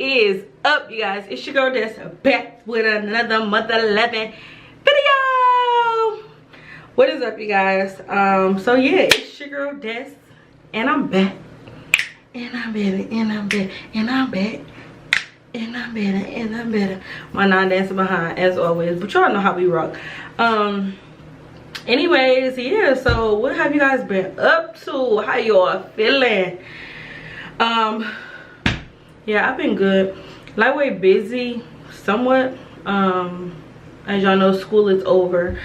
is up, you guys? It's your girl Des, back with another mother loving video. What is up, you guys? So yeah, it's your girl Des, and I'm back, and I'm better, and I'm better, and I'm back, and I'm better, and I'm better. My non-dancer behind, as always, but y'all know how we rock. Anyways, yeah, so what have you guys been up to? How y'all feeling? Yeah, I've been good. Lightweight busy somewhat. As y'all know, school is over,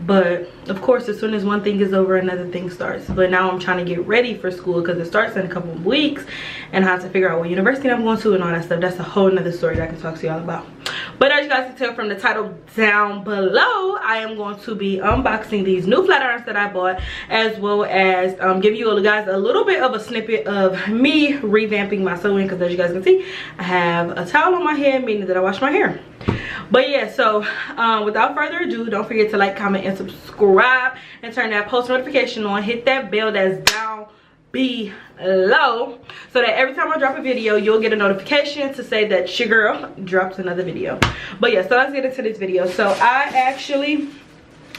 but of course as soon as one thing is over, another thing starts. But now I'm trying to get ready for school because it starts in a couple of weeks, and I have to figure out what university I'm going to and all that stuff. That's a whole nother story that I can talk to y'all about. But as you guys can tell from the title down below, I am going to be unboxing these new flat irons that I bought, as well as give you guys a little bit of a snippet of me revamping my sewing, because as you guys can see, I have a towel on my head, meaning that I wash my hair. But yeah, so without further ado, don't forget to like, comment, and subscribe, and turn that post notification on. Hit that bell that's down below, so that every time I drop a video, you'll get a notification to say that your girl dropped another video. But yeah, so let's get into this video. So Aaron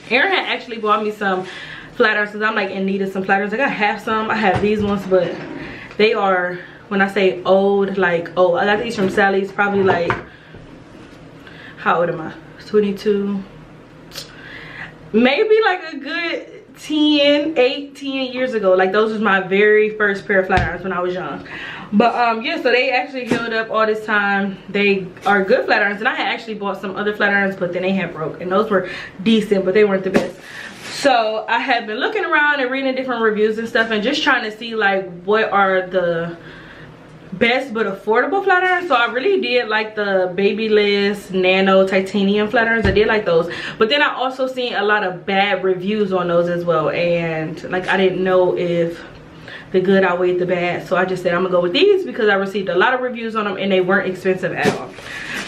had actually bought me some flat irons, because I'm like in need of some flat irons. Like, I have some, I have these ones, but they are, when I say old, like old. I got these from Sally's, probably like, how old am I? 22, maybe like a good 18 years ago. Like, those was my very first pair of flat irons when I was young. But yeah, so they actually held up all this time. They are good flat irons, and I had actually bought some other flat irons, but then they had broke, and those were decent, but they weren't the best. So I had been looking around and reading different reviews and stuff, and just trying to see like what are the best but affordable flat irons. So I really did like the Babyliss Nano Titanium flat irons. I did like those, but then I also seen a lot of bad reviews on those as well, and like I didn't know if the good outweighed the bad, so I just said I'm gonna go with these because I received a lot of reviews on them and they weren't expensive at all.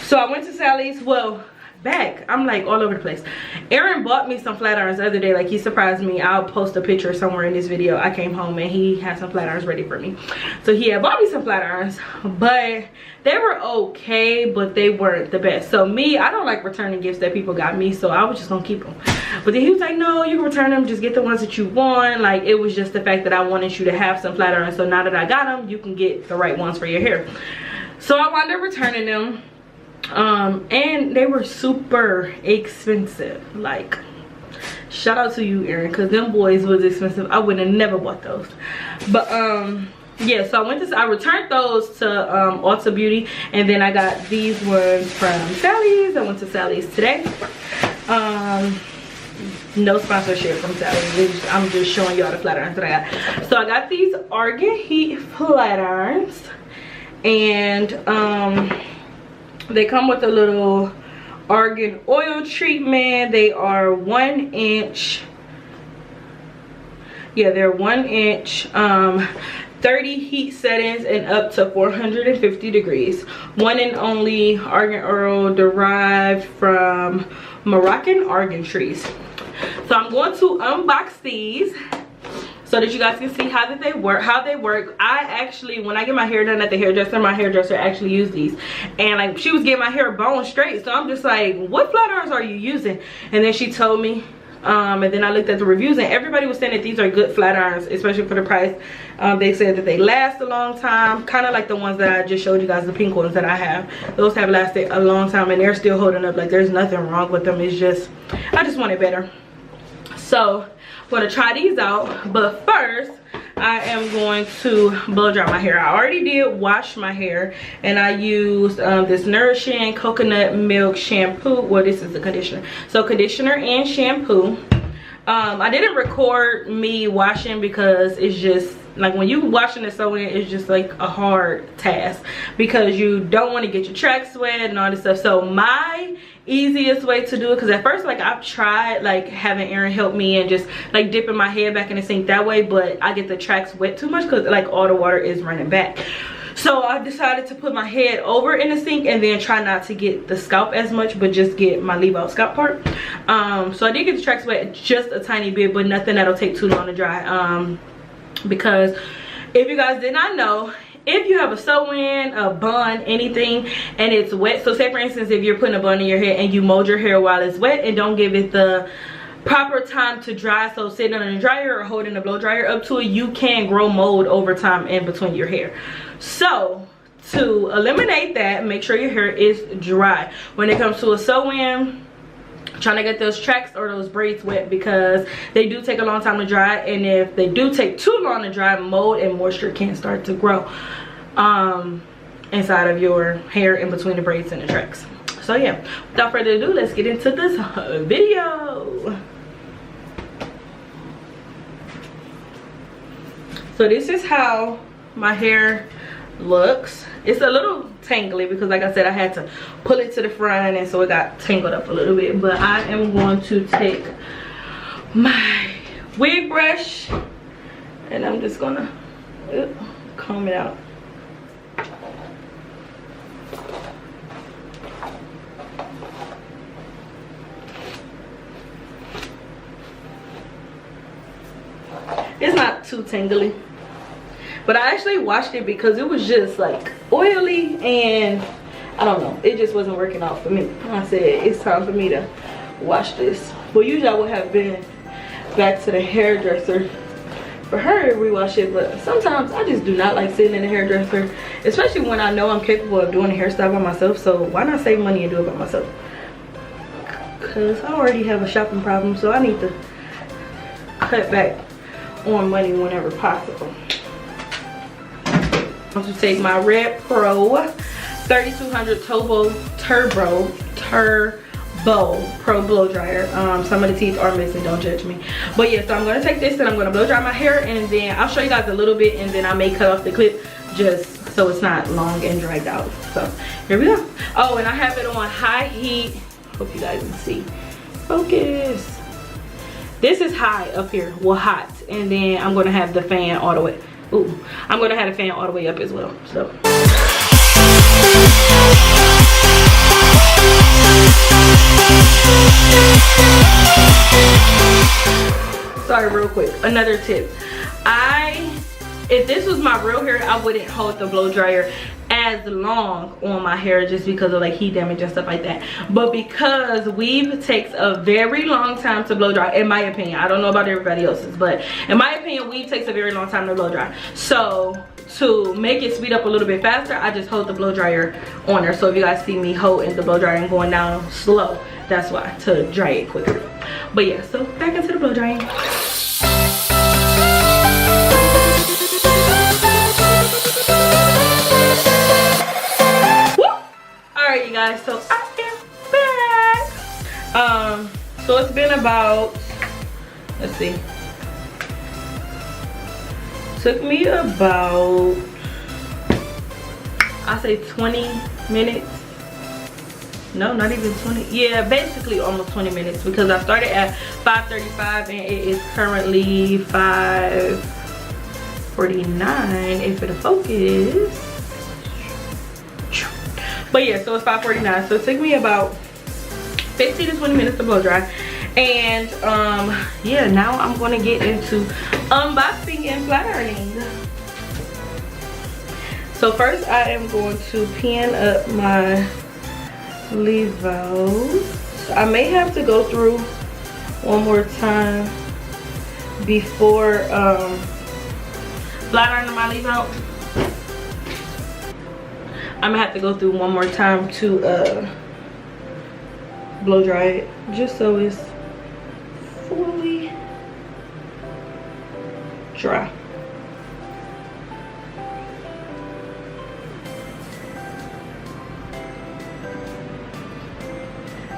So I went to Sally's. Well, I'm like all over the place. Aaron bought me some flat irons the other day. Like, he surprised me. I'll post a picture somewhere in this video. I came home and he had some flat irons ready for me. So he had bought me some flat irons, but they were okay, but they weren't the best. So me, I don't like returning gifts that people got me, so I was just gonna keep them. But then he was like, no, you can return them, just get the ones that you want. Like, it was just the fact that I wanted you to have some flat irons, so now that I got them, you can get the right ones for your hair. So I wound up returning them. And they were super expensive. Like, shout out to you, Aaron, because them boys was expensive. I would have never bought those. But yeah, so I returned those to Ulta Beauty, and then I got these ones from Sally's. I went to Sally's today. No sponsorship from Sally's. I'm just showing y'all the flat irons that I got. So I got these Argan Heat flat irons, and they come with a little argan oil treatment. They are 1 inch. Yeah, they're 1 inch, 30 heat settings and up to 450 degrees. One and only argan oil derived from Moroccan argan trees. So I'm going to unbox these so that you guys can see how they work. I actually, when I get my hair done at the hairdresser, my hairdresser actually used these, and like, she was getting my hair bone straight. So I'm just like, what flat irons are you using? And then she told me, and then I looked at the reviews, and everybody was saying that these are good flat irons, especially for the price. They said that they last a long time, kind of like the ones that I just showed you guys, the pink ones that I have. Those have lasted a long time, and they're still holding up. Like, there's nothing wrong with them. It's just, I just want it better. So I'm going to try these out, but first I am going to blow dry my hair. I already did wash my hair, and I used this Nourishing Coconut Milk Shampoo. Well, this is the conditioner. So conditioner and shampoo. I didn't record me washing because it's just like, when you washing and sewing, it's just like a hard task because you don't want to get your tracks wet and all this stuff. So my easiest way to do it, because at first, like, I've tried like having Aaron help me and just like dipping my head back in the sink that way, but I get the tracks wet too much because like all the water is running back. So I decided to put my head over in the sink and then try not to get the scalp as much, but just get my leave out scalp part. So I did get the tracks wet just a tiny bit, but nothing that'll take too long to dry. Because if you guys did not know, if you have a sew-in, a bun, anything, and it's wet, so say for instance if you're putting a bun in your hair and you mold your hair while it's wet and don't give it the proper time to dry, so sitting on the dryer or holding the blow dryer up to it, you can grow mold over time in between your hair. So to eliminate that, make sure your hair is dry. When it comes to a sew-in, trying to get those tracks or those braids wet, because they do take a long time to dry, and if they do take too long to dry, mold and moisture can start to grow inside of your hair in between the braids and the tracks. So yeah, without further ado, let's get into this video. So this is how my hair looks. It's a little tangly because like I said, I had to pull it to the front, and so it got tangled up a little bit. But I am going to take my wig brush and I'm just gonna comb it out. It's not too tangly, but I actually washed it because it was just like oily, and I don't know, it just wasn't working out for me. I said it's time for me to wash this. Well, usually I would have been back to the hairdresser for her to rewash it, but sometimes I just do not like sitting in the hairdresser, especially when I know I'm capable of doing a hairstyle by myself. So why not save money and do it by myself? Because I already have a shopping problem, so I need to cut back on money whenever possible. I'm going to take my Red Pro 3200 Turbo Pro blow dryer. Some of the teeth are missing, don't judge me. But yeah, so I'm going to take this and I'm going to blow dry my hair, and then I'll show you guys a little bit, and then I may cut off the clip just so it's not long and dragged out. So here we go. Oh, and I have it on high heat. Hope you guys can see. Focus. This is high up here, well, hot, and then I'm gonna have the fan all the way. Ooh, I'm gonna have the fan all the way up as well. So sorry, real quick, another tip. If this was my real hair, I wouldn't hold the blow dryer as long on my hair just because of like heat damage and stuff like that. But because weave takes a very long time to blow dry, in my opinion, I don't know about everybody else's, but in my opinion, weave takes a very long time to blow dry. So to make it speed up a little bit faster, I just hold the blow dryer on her. So if you guys see me holding the blow dryer and going down slow, that's why, to dry it quicker. But yeah, so back into the blow drying. Alright you guys, so I am back. So it's been about, let's see, took me about, I say 20 minutes. No, not even 20. Yeah, basically almost 20 minutes, because I started at 5:35 and it is currently 5:49 if it'll focus. But yeah, so it's 5:49, so it took me about 15 to 20 minutes to blow dry. And yeah, now I'm going to get into unboxing and flat ironing. So first I am going to pin up my leave-outs. I may have to go through one more time before flat ironing my leave-out. I'm gonna have to go through one more time to blow dry it, just so it's fully dry.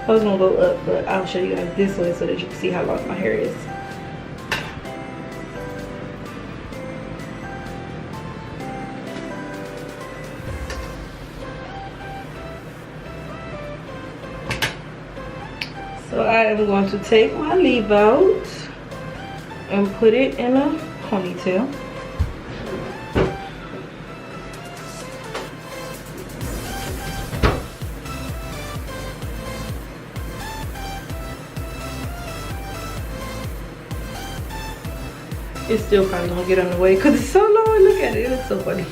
I was gonna go up, but I'll show you guys this way so that you can see how long my hair is. So I am going to take my leave out and put it in a ponytail. It's still probably gonna get on the way because it's so long. Look at it, it looks so funny.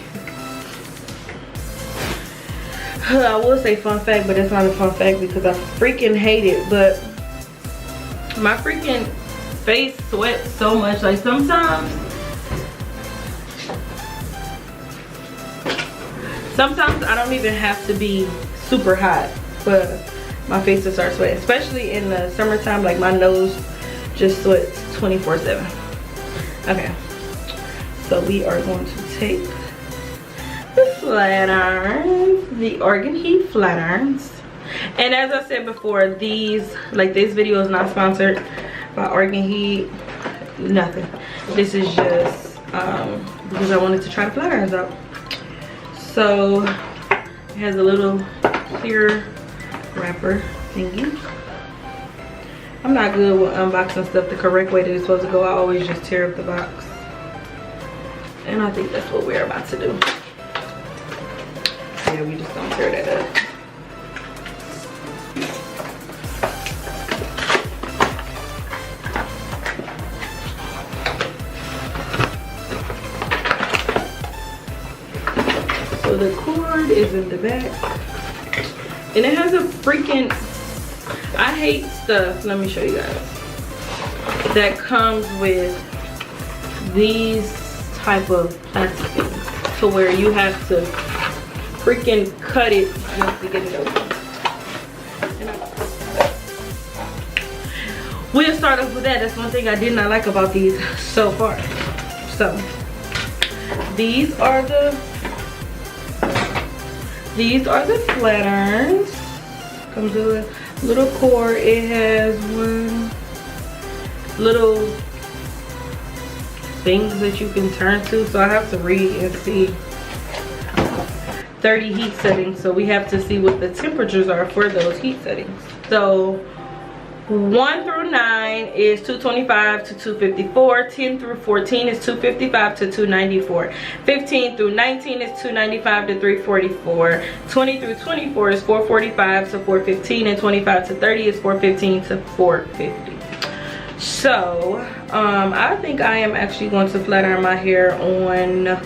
I will say fun fact, but it's not a fun fact because I freaking hate it. But my freaking face sweats so much. Like sometimes I don't even have to be super hot, but my face will start sweating, especially in the summertime. Like my nose just sweats 24/7. Okay, so we are going to take the flat irons, the Argan Heat flat irons. And as I said before, these, like this video is not sponsored by Argan Heat, nothing. This is just because I wanted to try the flat irons out. So it has a little clear wrapper thingy. I'm not good with unboxing stuff the correct way that it's supposed to go. I always just tear up the box. And I think that's what we're about to do. Yeah, we just don't tear that up. So the cord is in the back. And it has a freaking, I hate stuff, let me show you guys, that comes with these type of plastic things to where you have to freaking cut it just to get it open. We'll start off with that. That's one thing I did not like about these so far. So these are the flat irons. Comes with a little cord. It has one little things that you can turn to, so I have to read and see. 30 heat settings, so we have to see what the temperatures are for those heat settings. So 1 through 9 is 225 to 254. 10 through 14 is 255 to 294. 15 through 19 is 295 to 344. 20 through 24 is 445 to 415, and 25 to 30 is 415 to 450. So I think I am actually going to flat iron my hair on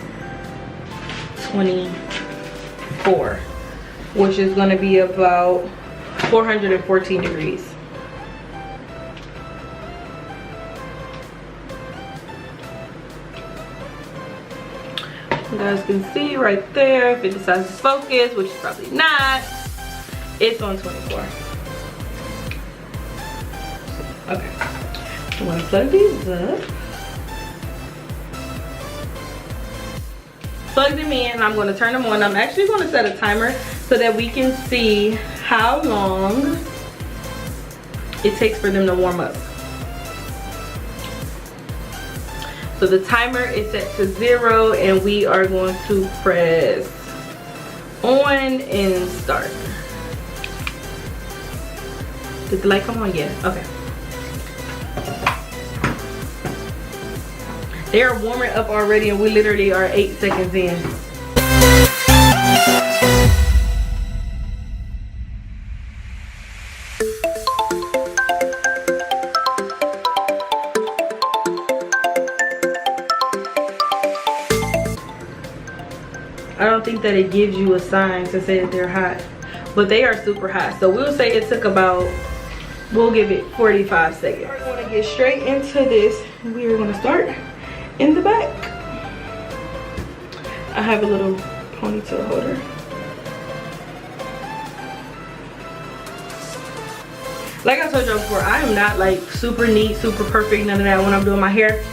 24, which is going to be about 414 degrees. You guys can see right there, if it decides to focus, which is probably not, it's on 24. Okay, I'm gonna plug these up. Plug them in, and I'm gonna turn them on. I'm actually gonna set a timer so that we can see how long it takes for them to warm up. So the timer is set to 0, and we are going to press on and start. Did the light come on? Yeah, okay. They are warming up already, and we literally are 8 seconds in. I don't think that it gives you a sign to say that they're hot, but they are super hot. So we'll say it took about, we'll give it 45 seconds. We're going to get straight into this. We are going to start in the back. I have a little ponytail holder. Like I told y'all before, I am not like super neat, super perfect, none of that when I'm doing my hair.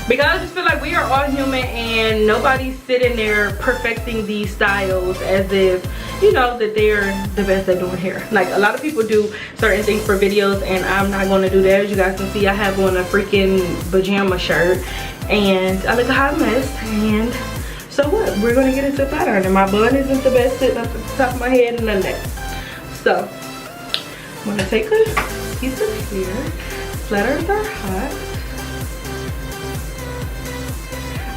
Because I just feel like we are all human, and nobody's sitting there perfecting these styles as if, you know, that they're the best at doing hair. Like a lot of people do certain things for videos, and I'm not going to do that. As you guys can see, I have on a freaking pajama shirt, and I look a hot mess. And so what? We're going to get into flat iron, and my bun isn't the best sitting up at the top of my head and none of that. So I'm going to take a piece of hair. Flat irons are hot.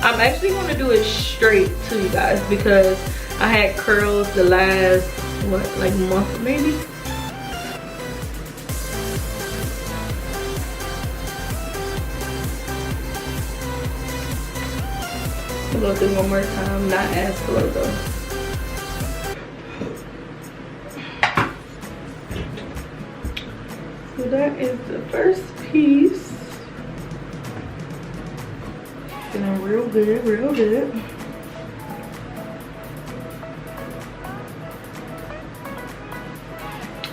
I'm actually going to do it straight to you guys because I had curls the last, what, like month maybe? A little bit one more time, not as slow though. that is the first piece. Feeling real good, real good.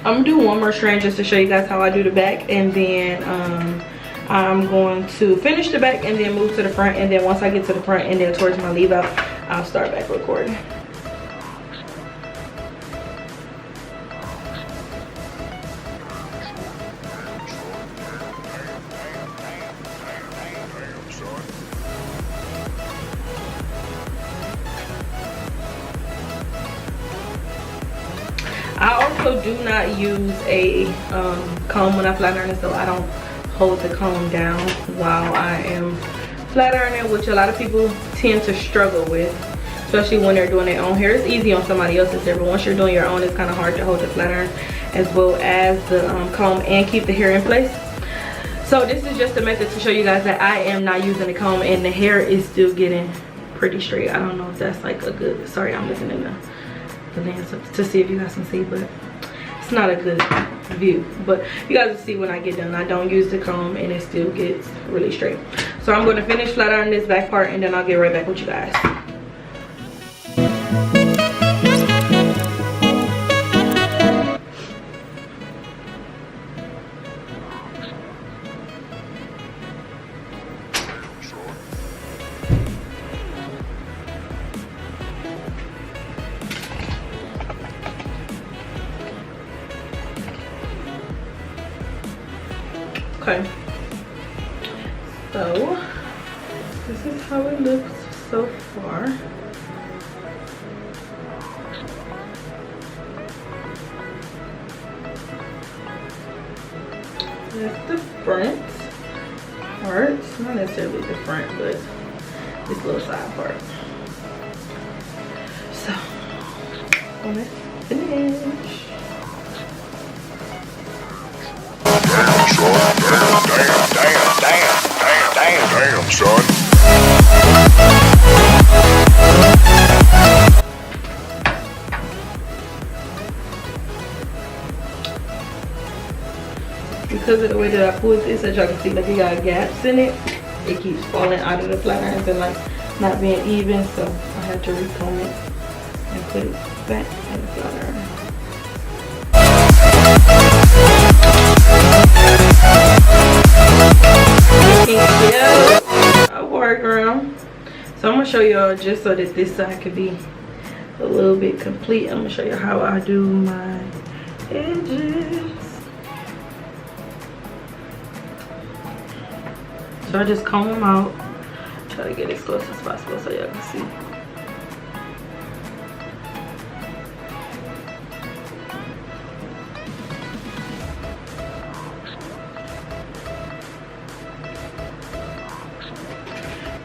I'm gonna do one more strand just to show you guys how I do the back, and then I'm going to finish the back and then move to the front, and then once I get to the front and then towards my leave out, I'll start back recording. I also do not use a comb when I flat iron it, so I don't hold the comb down while I am flat ironing, which a lot of people tend to struggle with, especially when they're doing their own hair. It's easy on somebody else's hair, but once you're doing your own, it's kind of hard to hold the flat iron as well as the comb and keep the hair in place. So this is just a method to show you guys that I am not using the comb and the hair is still getting pretty straight. I don't know if that's like a good, sorry, I'm looking in the lens to see if you guys can see, but it's not a good view, but you guys will see when I get done. I don't use the comb and it still gets really straight. So I'm going to finish flat ironing this back part and then I'll get right back with you guys. Okay, so this is how it looks so far. That's the front part, not necessarily the front, but this little side part. So let's finish. Damn, son. Because of the way that I pulled this, as y'all can see, like it got gaps in it. It keeps falling out of the flat irons and like not being even, so I had to recomb it and put it back in the flat iron. Yeah, I work around. So I'm gonna show y'all just so that this side could be a little bit complete. I'm gonna show you how I do my edges. So I just comb them out, try to get as close as possible so y'all can see.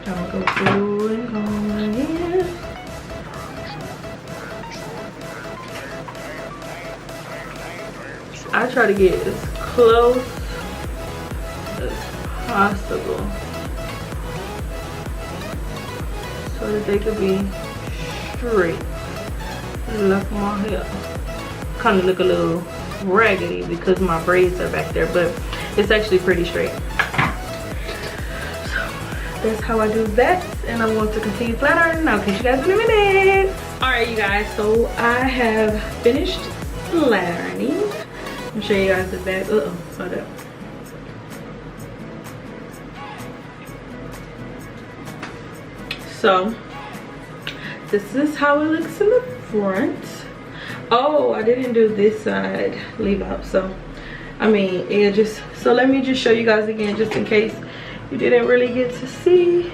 I'll go through and comb again. I try to get as close as possible so that they could be straight. Look my hair kind of look a little raggedy because my braids are back there, but it's actually pretty straight. So that's how I do that, and I'm going to continue flat ironing. I'll catch you guys in a minute. All right, you guys, so I have finished flat ironing. I'll show you guys the back. Hold up. So this is how it looks in the front. Oh, I didn't do this side leave out, so I mean, yeah, just so let me just show you guys again just in case you didn't really get to see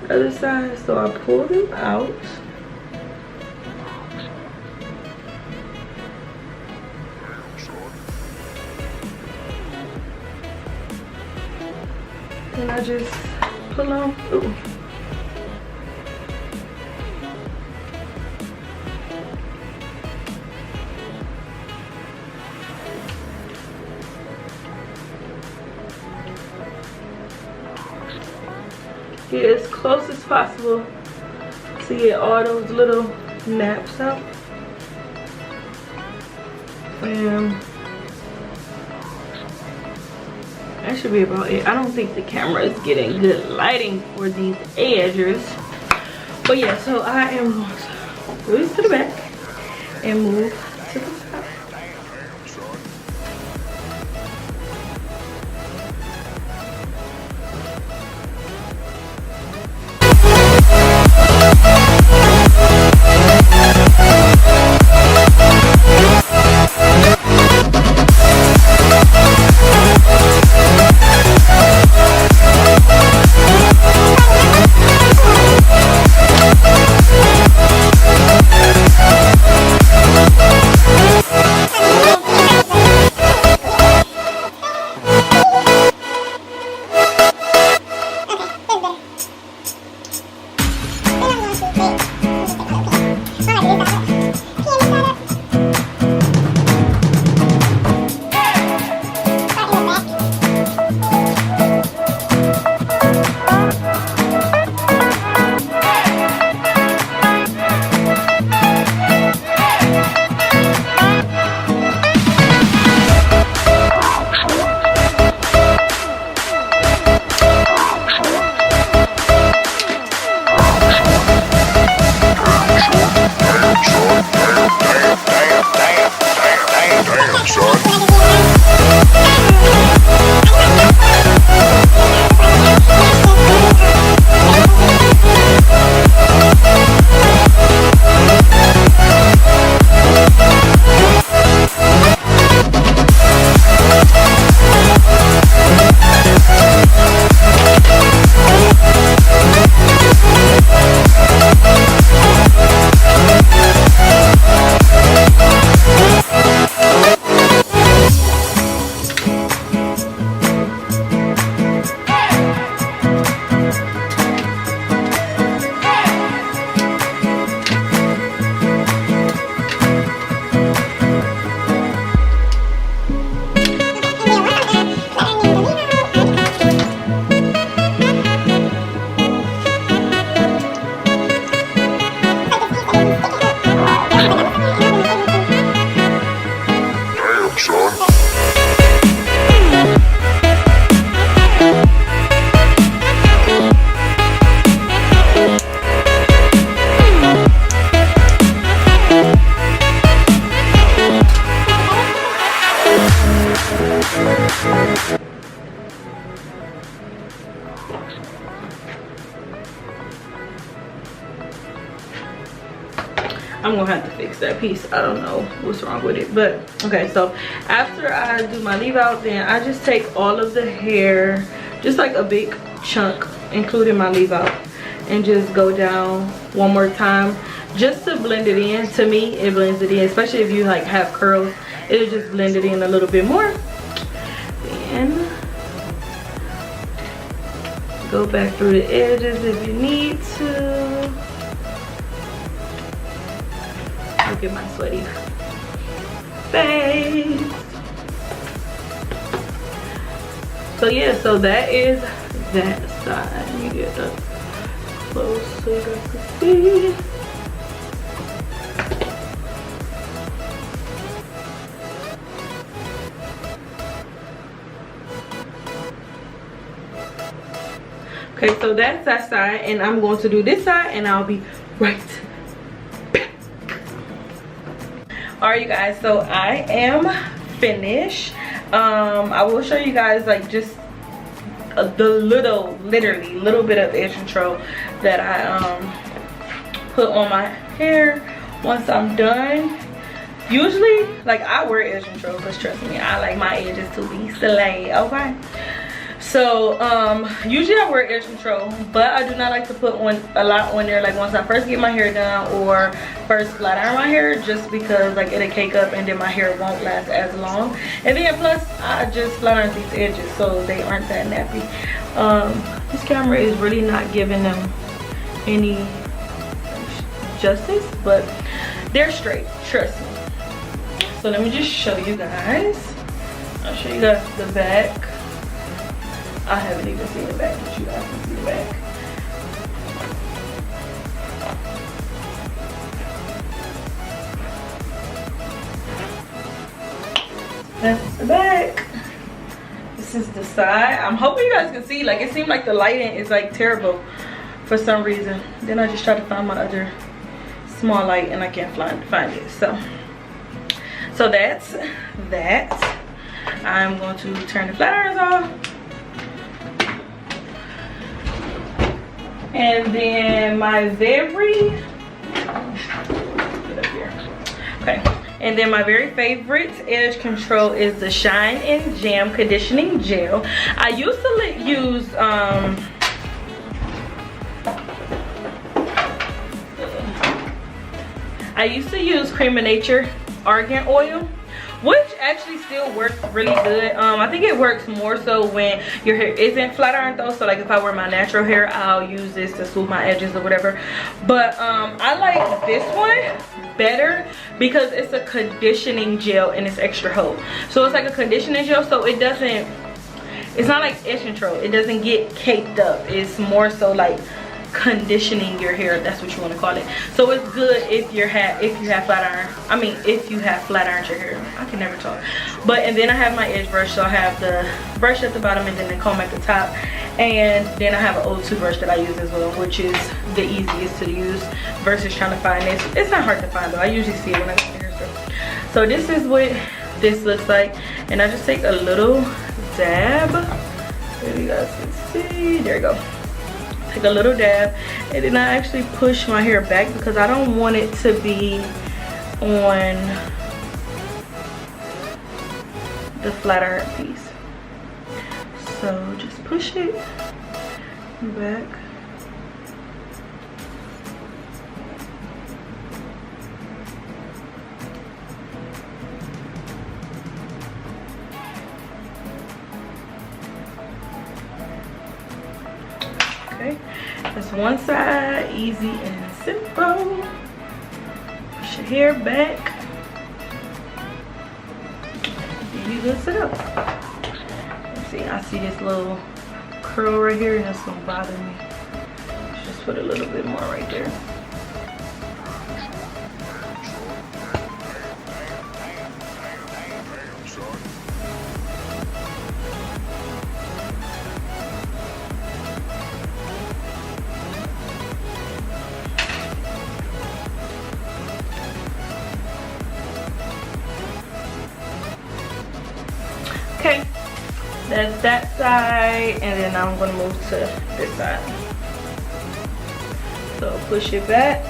the other side. So I pulled them out. And I just pull on. Ooh. Get as close as possible to get all those little naps out. And should be about it. I don't think the camera is getting good lighting for these edges. But yeah, so I am going to move this to the back and move to the top. Damn, son. I'm gonna have to fix that piece. I don't know what's wrong with it, but okay. So after I do my leave out, then I just take all of the hair, just like a big chunk, including my leave out, and just go down one more time just to blend it in. To me, it blends it in, especially if you like have curls. It'll just blend it in a little bit more. Then go back through the edges if you need to. Look at my sweaty face. So yeah, so that is that side. Let me get up close so you guys can see. Okay, so that's that side, and I'm going to do this side, and I'll be right back. Alright, you guys, so I am finished. I will show you guys like just the literally little bit of edge control that I put on my hair once I'm done. Usually, like, I wear edge control because trust me, I like my edges to be slayed, okay? So usually I wear edge control, but I do not like to put a lot on there, like once I first get my hair done or first flat iron my hair, just because like it'll cake up and then my hair won't last as long. And then plus I just flat iron these edges so they aren't that nappy. This camera is really not giving them any justice, but they're straight, trust me. So let me just show you guys. I'll show you guys the back. I haven't even seen the back, but you guys can see the back. That's the back. It's this is the side. I'm hoping you guys can see. Like, it seemed like the lighting is like terrible for some reason. Then I just tried to find my other small light and I can't find it. So that's that. I'm going to turn the flat irons off. And then my very and then my very favorite edge control is the Shine and Jam conditioning gel. I used to use Cream of Nature Argan oil, which actually still works really good. I think it works more so when your hair isn't flat ironed though. So like if I wear my natural hair, I'll use this to smooth my edges or whatever. But I like this one better because it's a conditioning gel and it's extra hold. So it's like a conditioning gel, so it doesn't, it's not like edge control. It doesn't get caked up. It's more so like conditioning your hair, if that's what you want to call it. So it's good if you have flat iron. I mean, if you have flat ironed your hair. I can never talk. But and then I have my edge brush, so I have the brush at the bottom and then the comb at the top, and then I have an O2 brush that I use as well, which is the easiest to use versus trying to find this. It's not hard to find though. I usually see it when I go to the hair store. So this is what this looks like, and I just take a little dab. There you guys can see. There you go. Take a little dab, and then I actually push my hair back because I don't want it to be on the flat iron piece. So just push it back. Okay, that's one side, easy and simple. Push your hair back. And you good to go. Let's see, I see this little curl right here and that's gonna bother me. Let's just put a little bit more right there. Okay, that's that side, and then I'm gonna move to this side. So push it back.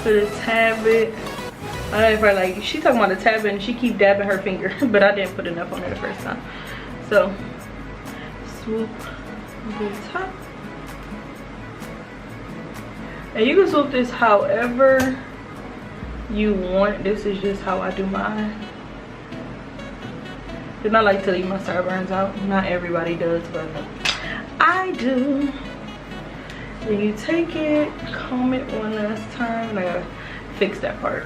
Put a tab it. I don't know if I like, she talking about a tab and she keep dabbing her finger, but I didn't put enough on there the first time. So swoop the top. And you can swoop this however you want. This is just how I do mine. And I like to leave my sideburns out. Not everybody does, but I do. Then you take it, comb it one last time. And I gotta fix that part,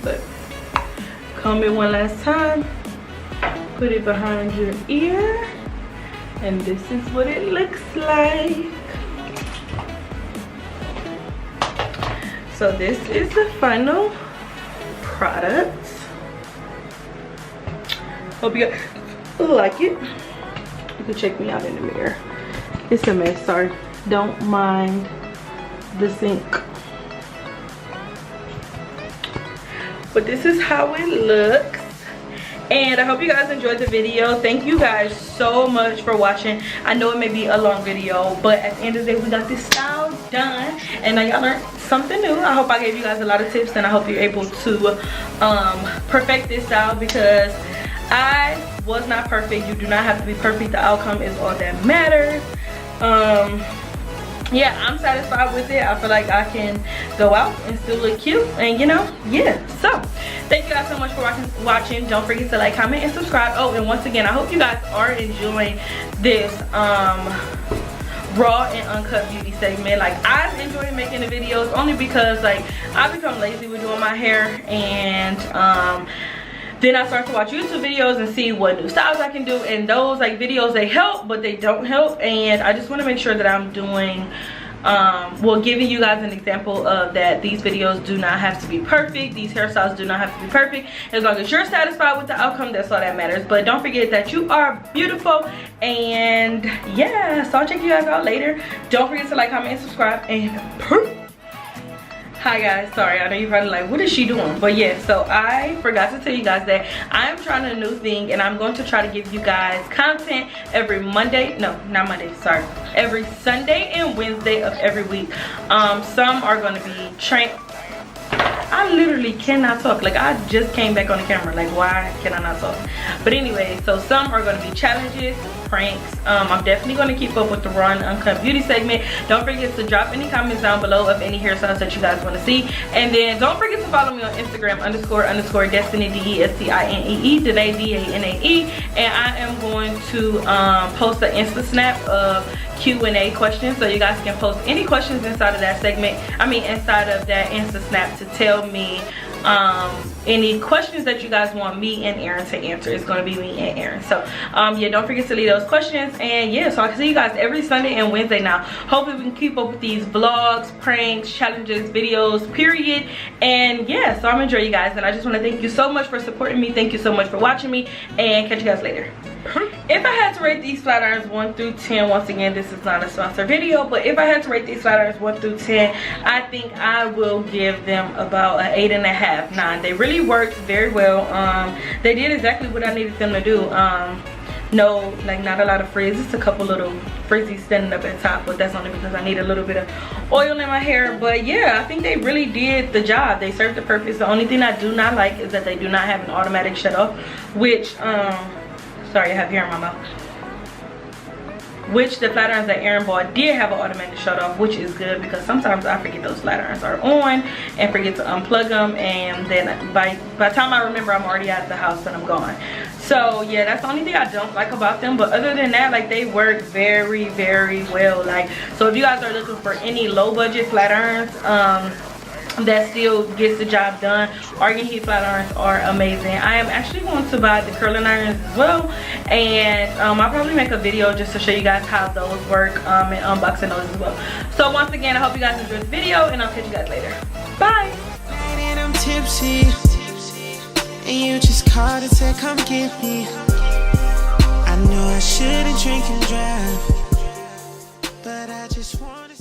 but comb it one last time, put it behind your ear, and this is what it looks like. So this is the final product. Hope you guys like it. You can check me out in the mirror. It's a mess, sorry. Don't mind the sink. But this is how it looks. And I hope you guys enjoyed the video. Thank you guys so much for watching. I know it may be a long video, but at the end of the day, we got this style done. And now y'all learned something new. I hope I gave you guys a lot of tips, and I hope you're able to perfect this style, because I was not perfect. You do not have to be perfect. The outcome is all that matters. Yeah, I'm satisfied with it. I feel like I can go out and still look cute, and you know, yeah. So thank you guys so much for watching. Don't forget to like, comment, and subscribe. Oh, and once again, I hope you guys are enjoying this raw and uncut beauty segment. Like, I've enjoyed making the videos only because like I've become lazy with doing my hair, and then I start to watch YouTube videos and see what new styles I can do, and those like videos, they help but they don't help, and I just want to make sure that I'm doing well, giving you guys an example of that these videos do not have to be perfect, these hairstyles do not have to be perfect. As long as you're satisfied with the outcome, that's all that matters. But don't forget that you are beautiful. And yeah, so I'll check you guys out later. Don't forget to like, comment, and subscribe, and hi guys, sorry, I know you're probably like, what is she doing? But yeah, so I forgot to tell you guys that I'm trying a new thing, and I'm going to try to give you guys content every Monday, no, not Monday, sorry, every Sunday and Wednesday of every week. Some are going to be I literally cannot talk. Like, I just came back on the camera. Like, why can I not talk? But anyway, so some are going to be challenges, pranks. I'm definitely going to keep up with the Raw and Uncut Beauty segment. Don't forget to drop any comments down below of any hairstyles that you guys want to see. And then don't forget to follow me on Instagram __ Destinee, DESTINEE, Danae, DANAE. And I am going to post an Insta snap of Q&A questions, so you guys can post any questions inside of that segment, inside of that Insta snap, to tell me any questions that you guys want me and Aaron to answer. It's going to be me and Aaron. So yeah, don't forget to leave those questions. And yeah, so I can see you guys every Sunday and Wednesday now. Hopefully we can keep up with these vlogs, pranks, challenges, videos, period. And yeah, so I'm enjoying you guys, and I just want to thank you so much for supporting me. Thank you so much for watching me, and catch you guys later. If I had to rate these flat irons 1 through 10, once again, this is not a sponsored video, but if I had to rate these flat irons 1 through 10, I think I will give them about an 8.5, 9. They really worked very well. They did exactly what I needed them to do. No, like, not a lot of frizz, just a couple little frizzies standing up at top, but that's only because I need a little bit of oil in my hair. But yeah, I think they really did the job. They served the purpose. The only thing I do not like is that they do not have an automatic shut off, which sorry, I have hair in my mouth. Which the flat irons that Aaron bought did have an automatic shut off, which is good, because sometimes I forget those flat irons are on and forget to unplug them, and then by the time I remember, I'm already out of the house and I'm gone. So yeah, that's the only thing I don't like about them. But other than that, like, they work very, very well. Like, so if you guys are looking for any low budget flat irons that still gets the job done, Argan heat flat irons are amazing. I am actually going to buy the curling irons as well, and I'll probably make a video just to show you guys how those work, and unboxing those as well. So once again, I hope you guys enjoyed the video, and I'll catch you guys later. Bye. And I'm tipsy, and you just called and said come get me. I know I shouldn't drink and drive, but I just wanna